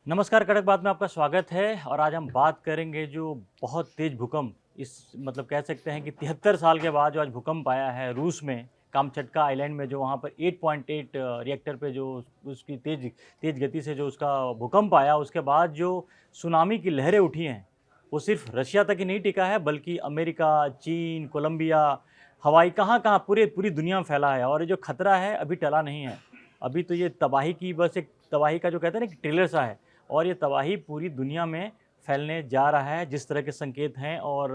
नमस्कार, कड़क बात में आपका स्वागत है। और आज हम बात करेंगे जो बहुत तेज भूकंप, इस मतलब कह सकते हैं कि 73 साल के बाद जो आज भूकंप आया है रूस में कामचटका आइलैंड में, जो वहाँ पर 8.8 रिएक्टर पे जो उसकी तेज तेज गति से जो उसका भूकंप आया, उसके बाद जो सुनामी की लहरें उठी हैं, वो सिर्फ रशिया तक ही नहीं टिका है, बल्कि अमेरिका, चीन, कोलंबिया, हवाई, कहाँ-कहाँ पूरी दुनिया में फैला है। और ये जो खतरा है अभी टला नहीं है। अभी तो ये तबाही की बस एक तबाही का जो कहते हैं ना कि ट्रेलर सा है, और ये तबाही पूरी दुनिया में फैलने जा रहा है। जिस तरह के संकेत हैं और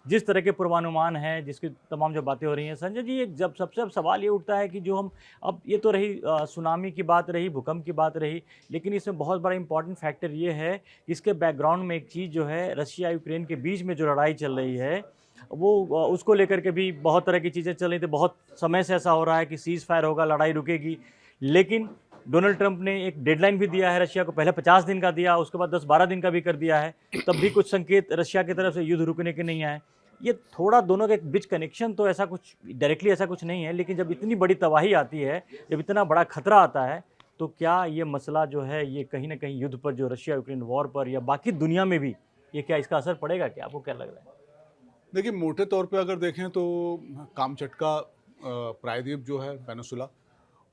जिस तरह के पूर्वानुमान हैं, जिसकी तमाम जो बातें हो रही हैं, संजय जी, एक जब सबसे अब सवाल ये उठता है कि जो हम अब ये तो रही सुनामी की बात रही, भूकंप की बात रही, लेकिन इसमें बहुत बड़ा इंपॉर्टेंट फैक्टर ये है, इसके बैकग्राउंड में एक चीज़ जो है, रशिया यूक्रेन के बीच में जो लड़ाई चल रही है, वो उसको लेकर के भी बहुत तरह की चीज़ें चल रही थी। बहुत समय से ऐसा हो रहा है कि सीज़ फायर होगा, लड़ाई रुकेगी, लेकिन डोनाल्ड ट्रंप ने एक डेडलाइन भी दिया है रशिया को, पहले 50 दिन का दिया, उसके बाद 10-12 दिन का भी कर दिया है, तब भी कुछ संकेत रशिया की तरफ से युद्ध रुकने के नहीं आए। ये थोड़ा दोनों के बीच कनेक्शन तो ऐसा कुछ डायरेक्टली ऐसा कुछ नहीं है, लेकिन जब इतनी बड़ी तबाही आती है, जब इतना बड़ा खतरा आता है, तो क्या ये मसला जो है ये कहीं ना कहीं युद्ध पर, जो रशिया यूक्रेन वॉर पर, या बाकी दुनिया में भी ये क्या इसका असर पड़ेगा? क्या आपको क्या लग रहा है? देखिए, मोटे तौर पे अगर देखें तो कामचटका प्रायद्वीप जो है पेनिसुला,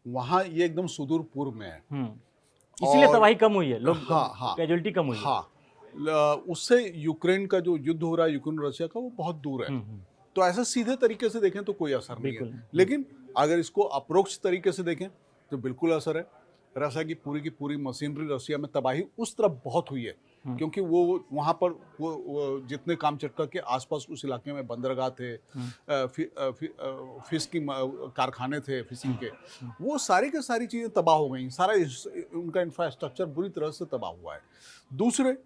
वहाँ ये एकदम सुदूर पूर्व में है। इसीलिए और तबाही कम हुई है, लोग हाँ हाँ कैजुअलिटी कम हुई है। हाँ उससे यूक्रेन का जो युद्ध हो रहा है, यूक्रेन रशिया का, वो बहुत दूर है। तो ऐसा सीधे तरीके से देखें तो कोई असर नहीं है, बिल्कुल। लेकिन अगर इसको अप्रोक्ष तरीके से देखें तो बिल्कुल असर है। रशिया की पूरी मशीनरी, रशिया में तबाही उस तरफ बहुत हुई है, क्योंकि वो वहाँ पर वो जितने कामचटका के आसपास उस इलाके में बंदरगाह थे, फिश की कारखाने थे फिशिंग के, वो सारी की सारी चीज़ें तबाह हो गई। सारा उनका इंफ्रास्ट्रक्चर बुरी तरह से तबाह हुआ है। दूसरे,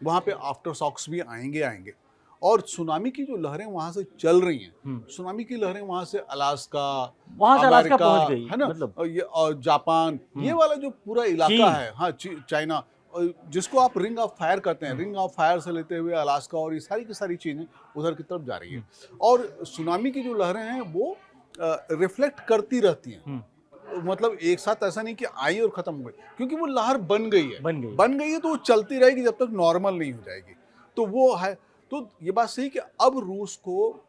वहाँ पे आफ्टर शॉक्स भी आएंगे। और सुनामी की जो लहरें वहाँ से चल रही हैं, सुनामी की लहरें वहाँ से अलास्का, वहां से अलास्का अमेरिका, पहुंच गई, है ना, मतलब और ये और जापान, ये वाला जो पूरा इलाका चीन। है, हाँ, चाइना, और जिसको आप रिंग ऑफ फायर कहते हैं, रिंग ऑफ फायर से लेते हुए अलास्का, और ये सारी की सारी चीज़ें उधर की तरफ जा रही है। और सुनामी की जो लहरें हैं वो रिफ्लेक्ट करती रहती हैं। मतलब एक साथ ऐसा नहीं कि आई और खत्म हो गई, क्योंकि वो लहर बन गई है। बन गई है तो वो चलती रहेगी जब तक नॉर्मल नहीं हो जाएगी। तो वो है। तो ये बात सही कि अब रूस को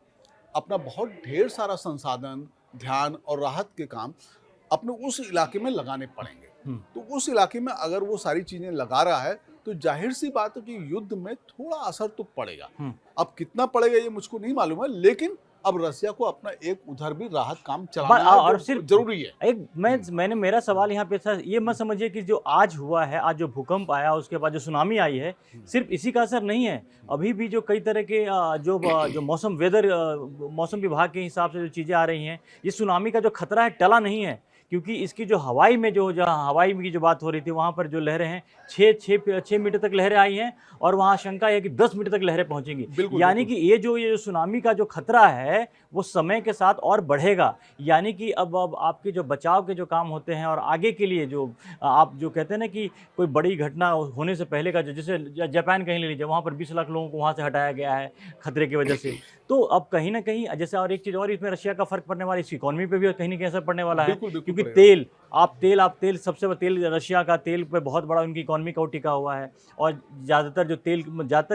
अपना बहुत ढेर सारा संसाधन, ध्यान और राहत के काम अपने उस इलाके में लगाने पड़ेंगे। तो उस इलाके में अगर वो सारी चीजें लगा रहा है, तो जाहिर सी बात है कि युद्ध में थोड़ा असर तो पड़ेगा। अब कितना पड़ेगा ये मुझको नहीं मालूम है, लेकिन अब रसिया को अपना एक उधर भी राहत काम चलाना है, और जो सिर्फ जरूरी है। एक मैंने मेरा सवाल यहाँ पे था, ये मत समझिए कि जो आज हुआ है, आज जो भूकंप आया, उसके बाद जो सुनामी आई है, सिर्फ इसी का असर नहीं है। अभी भी जो कई तरह के जो मौसम विभाग के हिसाब से जो चीज़ें आ रही हैं, ये सुनामी का जो खतरा है टला नहीं है, क्योंकि इसकी जो हवाई में जो जहाँ हवाई की जो बात हो रही थी, वहाँ पर जो लहरें हैं, 6 मीटर तक लहरें आई हैं, और वहाँ आशंका है कि 10 मीटर तक लहरें पहुँचेंगी। बिल्कुल यानी बिल्कुल। कि ये जो सुनामी का जो खतरा है, वो समय के साथ और बढ़ेगा। यानी कि अब आपके जो बचाव के जो काम होते हैं, और आगे के लिए जो आप जो कहते हैं ना कि कोई बड़ी घटना होने से पहले का, जो जैसे जापान कहीं ले लीजिए, वहाँ पर 20 लाख लोगों को वहाँ से हटाया गया है खतरे की वजह से। तो अब कहीं ना कहीं जैसे, और एक चीज़ और इसमें रशिया का फर्क पड़ने वाला, इसकी इकोनॉमी पे भी कहीं ना कहीं असर पड़ने वाला है, बिल्कुल बिल्कुल क्योंकि पड़ेगा। तेल सबसे बड़ा तेल, रशिया का तेल पे बहुत बड़ा उनकी इकोनॉमी का टिका हुआ है। और ज़्यादातर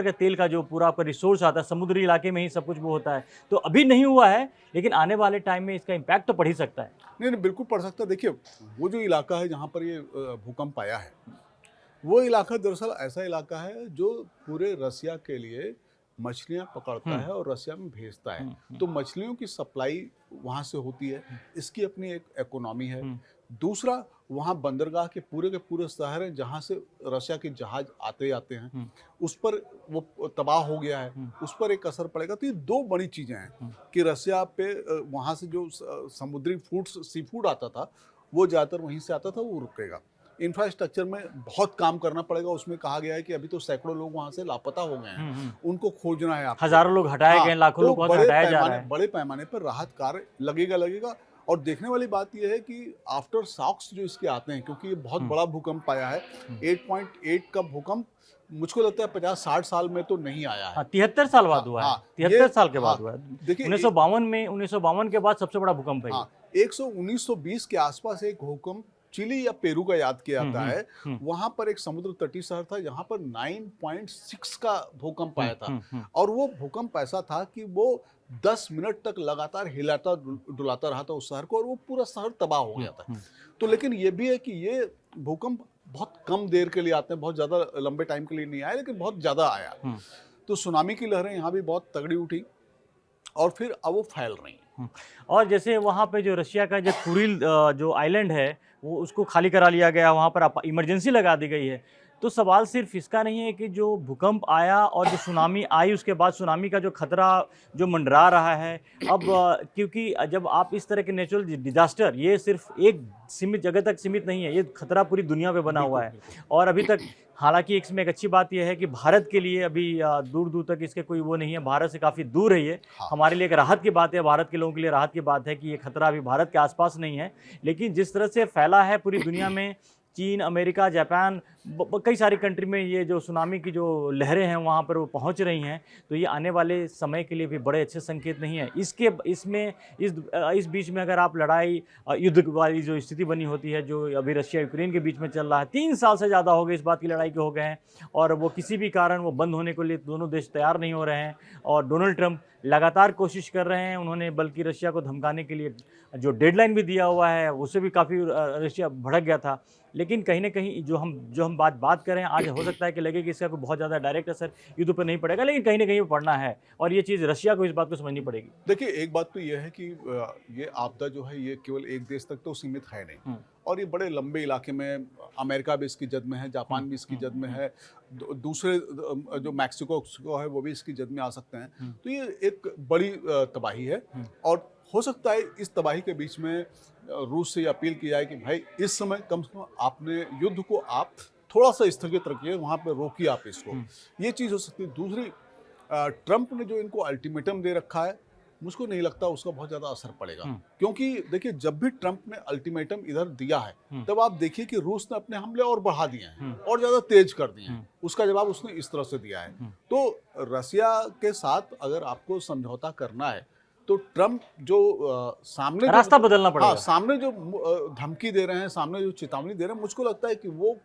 का तेल का जो पूरा आपका रिसोर्स आता है, समुद्री इलाके में ही सब कुछ वो होता है। तो अभी नहीं हुआ है, लेकिन आने वाले टाइम में इसका इम्पैक्ट तो पड़ ही सकता है। नहीं नहीं, बिल्कुल पड़ सकता है। देखिए, वो जो इलाका है जहाँ पर ये भूकंप आया है, वो इलाका दरअसल ऐसा इलाका है जो पूरे रसिया के लिए मछलियाँ पकड़ता है और रसिया में भेजता है। तो मछलियों की सप्लाई वहाँ से होती है, इसकी अपनी एक इकोनॉमी है। दूसरा, वहाँ बंदरगाह के पूरे शहर हैं जहाँ से रसिया के जहाज आते जाते हैं, उस पर वो तबाह हो गया है, उस पर एक असर पड़ेगा। तो ये दो बड़ी चीज़ें हैं कि रसिया पे वहाँ से जो समुद्री सी फूड आता था, वो ज़्यादातर वहीं से आता था, वो रुकेगा। इंफ्रास्ट्रक्चर में बहुत काम करना पड़ेगा। उसमें कहा गया है कि अभी तो सैकड़ों लोग वहाँ से लापता हो गए हैं, उनको खोजना है आपको। हज़ारों लोग हटाए गए, हाँ, लाखों तो लोग वहाँ से हटाया जा रहा है। बड़े पैमाने पर राहत कार्य लगेगा। और देखने वाली बात यह है कि आफ्टर शॉक्स जो इसके आते हैं, क्योंकि ये बहुत बड़ा भूकंप आया है, 8.8 का भूकंप मुझको लगता है 50-60 साल में तो नहीं आया है। हाँ, 73 साल बाद हाँ हुआ है, हाँ, 73 साल के हाँ, बाद हुआ है। देखिए 1952 के बाद सबसे बड़ा भूकंप है ये। हाँ, 1920 के आसपास एक भूकंप चिली या पेरू का याद किया जाता है, हम्म, वहां पर एक समुद्र तटीय शहर था जहां पर 9.6 का भूकंप आया था। हम्म। और वो भूकंप ऐसा था कि वो 10 मिनट तक लगातार हिलाता डुलाता रहा था उस शहर को, और वो पूरा शहर तबाह हो गया था। तो लेकिन ये भी है कि ये भूकंप बहुत कम देर के लिए आते हैं, बहुत ज़्यादा लंबे टाइम के लिए नहीं आए, लेकिन बहुत ज़्यादा आया। तो सुनामी की लहरें यहाँ भी बहुत तगड़ी उठी और फिर अब वो फैल रही हैं। और जैसे वहाँ पे जो रशिया का जो कुरिल जो आइलैंड है वो उसको खाली करा लिया गया, वहाँ पर इमरजेंसी लगा दी गई है। तो सवाल सिर्फ इसका नहीं है कि जो भूकंप आया और जो सुनामी आई उसके बाद सुनामी का जो खतरा जो मंडरा रहा है अब, क्योंकि जब आप इस तरह के नेचुरल डिजास्टर, ये सिर्फ एक सीमित जगह तक सीमित नहीं है, ये खतरा पूरी दुनिया पे बना हुआ है। और अभी तक हालांकि इसमें एक अच्छी बात यह है कि भारत के लिए अभी दूर दूर तक इसके कोई वो नहीं है, भारत से काफ़ी दूर है ये। हाँ। हमारे लिए एक राहत की बात है, भारत के लोगों के लिए राहत की बात है कि ये खतरा अभी भारत के आसपास नहीं है। लेकिन जिस तरह से फैला है पूरी दुनिया में, चीन, अमेरिका, जापान, कई सारी कंट्री में ये जो सुनामी की जो लहरें हैं वहाँ पर वो पहुँच रही हैं, तो ये आने वाले समय के लिए भी बड़े अच्छे संकेत नहीं है। इस बीच में अगर आप लड़ाई युद्ध वाली जो स्थिति बनी होती है, जो अभी रशिया यूक्रेन के बीच में चल रहा है, 3 साल से ज़्यादा हो गए इस बात की लड़ाई के हो गए हैं, और वो किसी भी कारण वो बंद होने के लिए दोनों देश तैयार नहीं हो रहे हैं। और डोनाल्ड ट्रंप लगातार कोशिश कर रहे हैं, उन्होंने बल्कि रशिया को धमकाने के लिए जो डेडलाइन भी दिया हुआ है उससे भी काफ़ी रशिया भड़क गया था। लेकिन कहीं न कहीं जो हम बात कर रहे हैं आज, हो सकता है कि लगे कि इसका कोई बहुत ज़्यादा डायरेक्ट असर युद्ध पर नहीं पड़ेगा, लेकिन कहीं न कहीं पड़ना है, और ये चीज़ रशिया को इस बात को समझनी पड़ेगी। देखिए, एक बात तो ये है कि ये आपदा जो है ये केवल एक देश तक तो सीमित है नहीं, और ये बड़े लंबे इलाके में, अमेरिका भी इसकी जद में है, जापान भी इसकी जद में है, दूसरे जो मैक्सिको है वो भी इसकी जद में आ सकते हैं। तो ये एक बड़ी तबाही है, और हो सकता है इस तबाही के बीच में रूस से ये अपील की जाए कि भाई इस समय कम से कम आपने युद्ध को आप थोड़ा सा स्थगित रखिए, वहाँ पे रोकिए आप इसको। ये चीज़ हो सकती है। दूसरी, ट्रंप ने जो इनको अल्टीमेटम दे रखा है, मुझको नहीं लगता उसका बहुत ज़्यादा असर पड़ेगा, क्योंकि देखिए जब भी ट्रंप ने अल्टीमेटम इधर दिया है तब आप देखिए कि रूस ने अपने हमले और बढ़ा दिए हैं और ज़्यादा तेज कर दिए हैं। उसका जवाब उसने इस तरह से दिया है। तो रसिया के साथ अगर आपको समझौता करना है तो ट्रंप जो सामने रास्ता बदलना पड़ेगा। हाँ, सामने जो धमकी दे रहे हैं, सामने जो चेतावनी दे रहे हैं, मुझको लगता है कि वो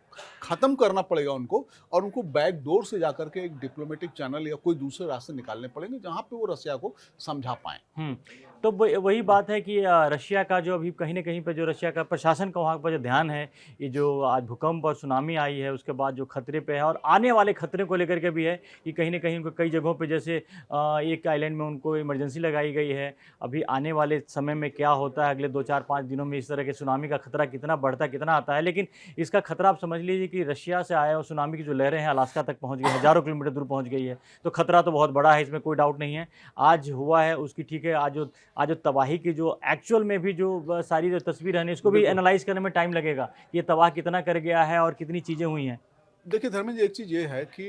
खत्म करना पड़ेगा उनको, और उनको बैक डोर से जाकर के एक डिप्लोमेटिक चैनल या कोई दूसरे रास्ते निकालने पड़ेंगे जहां पे वो रसिया को समझा पाएं। तो वही बात है कि रशिया का जो अभी कहीं ना कहीं पे जो रशिया का प्रशासन का वहाँ पर जो ध्यान है, ये जो आज भूकंप और सुनामी आई है उसके बाद जो खतरे पे है और आने वाले खतरे को लेकर के भी है कि कहीं ना कहीं उनको कई जगहों पे, जैसे एक आइलैंड में उनको इमरजेंसी लगाई गई है। अभी आने वाले समय में क्या होता है, अगले 2-4-5 दिनों में इस तरह के सुनामी का खतरा कितना बढ़ता है, कितना आता है। लेकिन इसका खतरा आप समझ लीजिए कि रशिया से आया और सुनामी की जो लहरें हैं अलास्का तक पहुँच गई, हज़ारों किलोमीटर दूर पहुँच गई है। तो खतरा तो बहुत बड़ा है, इसमें कोई डाउट नहीं है। आज हुआ है उसकी, ठीक है, आज जो तबाही की जो एक्चुअल में भी जो सारी जो तस्वीर है इसको भी एनालाइज करने में टाइम लगेगा, ये तबाह कितना कर गया है और कितनी चीज़ें हुई हैं। देखिए धर्मेंद्र जी, एक चीज़ ये है कि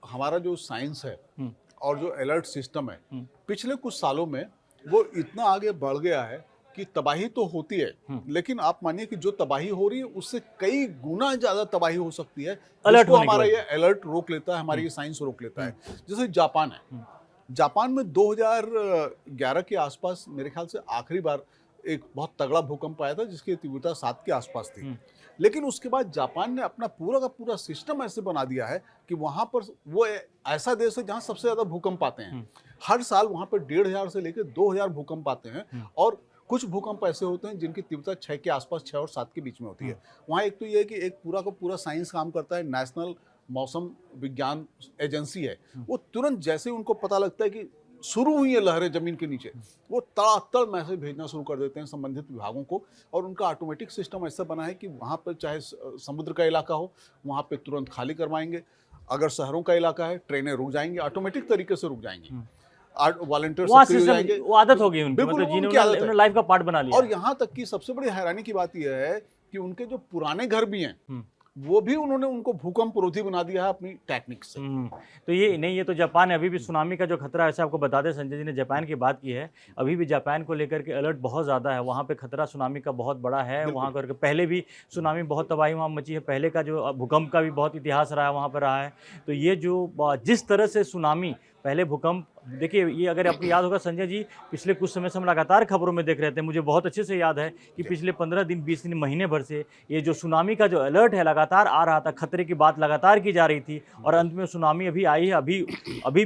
हमारा जो साइंस है और जो अलर्ट सिस्टम है, पिछले कुछ सालों में वो इतना आगे बढ़ गया है कि तबाही तो होती है, लेकिन आप मानिए कि जो तबाही हो रही है उससे कई गुना ज़्यादा तबाही हो सकती है। अलर्ट जिसको होने के हमारा बाद। ये अलर्ट रोक लेता है, हमारी ये साइंस रोक लेता है। जैसे जापान है, जापान में 2011 के आसपास मेरे ख्याल से आखिरी बार एक बहुत तगड़ा भूकंप आया था जिसकी तीव्रता 7 के आसपास थी। लेकिन उसके बाद जापान ने अपना पूरा का पूरा सिस्टम ऐसे बना दिया है कि वहाँ पर वो ऐसा देश है जहाँ सबसे ज़्यादा भूकंप आते हैं। हर साल वहाँ पर 1,500 से लेकर 2,000 भूकंप आते हैं, और कुछ भूकंप ऐसे होते हैं जिनकी तीव्रता 6 के आसपास, 6 और 7 के बीच में होती है। वहाँ एक तो ये है कि एक पूरा का पूरा साइंस काम करता है, नेशनल मौसम विज्ञान एजेंसी है, वो तुरंत जैसे उनको पता लगता है कि शुरू हुई है लहरें जमीन के नीचे, वो तड़ातड़ मैसेज भेजना शुरू कर देते हैं संबंधित विभागों को। और उनका ऑटोमेटिक सिस्टम ऐसा बना है कि वहाँ पर चाहे समुद्र का इलाका हो, वहाँ पे तुरंत खाली करवाएंगे। अगर शहरों का इलाका है, ट्रेनें रुक जाएंगी, ऑटोमेटिक तरीके से रुक जाएंगी। वॉलंटियर सक्रिय हो जाएंगे। वो आदत हो गई उनकी, बिल्कुल, मतलब उनकी आदत है। जिन्होंने लाइफ का पार्ट बना लिया। और यहाँ तक कि सबसे बड़ी हैरानी की बात यह है कि उनके जो पुराने घर भी हैं, वो भी उन्होंने उनको भूकंप रोधी बना दिया है अपनी टेक्निक से। तो ये नहीं, ये तो जापान है। अभी भी सुनामी का जो खतरा है, ऐसे आपको बता दें, संजय जी ने जापान की बात की है, अभी भी जापान को लेकर के अलर्ट बहुत ज़्यादा है। वहाँ पे खतरा सुनामी का बहुत बड़ा है। वहाँ करके पहले भी सुनामी बहुत तबाही वहाँ मची है, पहले का जो भूकंप का भी बहुत इतिहास रहा है वहाँ पर रहा है। तो ये जो जिस तरह से सुनामी, पहले भूकंप देखिए ये अगर आपको याद होगा संजय जी, पिछले कुछ समय से हम लगातार खबरों में देख रहे थे, मुझे बहुत अच्छे से याद है कि पिछले 15 दिन 20 दिन महीने भर से ये जो सुनामी का जो अलर्ट है लगातार आ रहा था, खतरे की बात लगातार की जा रही थी और अंत में सुनामी अभी आई है। अभी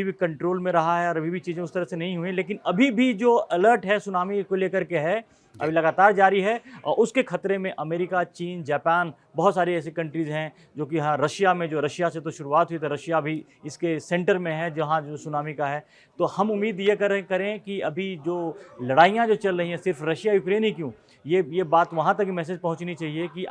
भी कंट्रोल में रहा है और अभी भी चीज़ें उस तरह से नहीं हुई, लेकिन अभी भी जो अलर्ट है सुनामी को लेकर के है, अभी लगातार जारी है और उसके खतरे में अमेरिका, चीन, जापान, बहुत सारी ऐसी कंट्रीज़ हैं जो कि हाँ, रशिया से तो शुरुआत हुई, तो रशिया भी इसके सेंटर में है जहाँ जो सुनामी का है। तो हम उम्मीद ये करें कि अभी जो लड़ाइयाँ जो चल रही हैं, सिर्फ रशिया यूक्रेन ही क्यों, ये बात वहाँ तक मैसेज पहुँचनी चाहिए कि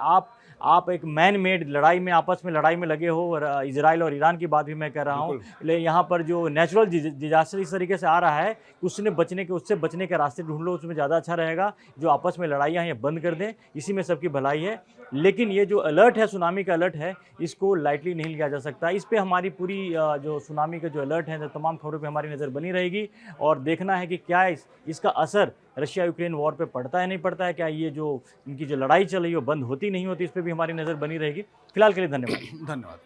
आप एक मैन मेड लड़ाई में, आपस में लड़ाई में लगे हो। और इजराइल और ईरान की बात भी मैं कह रहा हूँ, लेकिन यहाँ पर जो नेचुरल डिजास्टर इस तरीके से आ रहा है, उससे बचने के रास्ते ढूंढ लो, उसमें ज़्यादा अच्छा रहेगा। जो आपस में लड़ाइयाँ हैं ये बंद कर दें, इसी में सबकी भलाई है। लेकिन ये जो अलर्ट है, सुनामी का अलर्ट है, इसको लाइटली नहीं लिया जा सकता। इस पे हमारी पूरी जो सुनामी का जो अलर्ट है, तमाम खबरों पे हमारी नज़र बनी रहेगी और देखना है कि क्या इसका असर रशिया यूक्रेन वॉर पे पड़ता है नहीं पड़ता है, क्या ये जो इनकी जो लड़ाई चल रही है वो बंद होती नहीं होती, इस पर भी हमारी नज़र बनी रहेगी। फिलहाल के लिए धन्यवाद। धन्यवाद।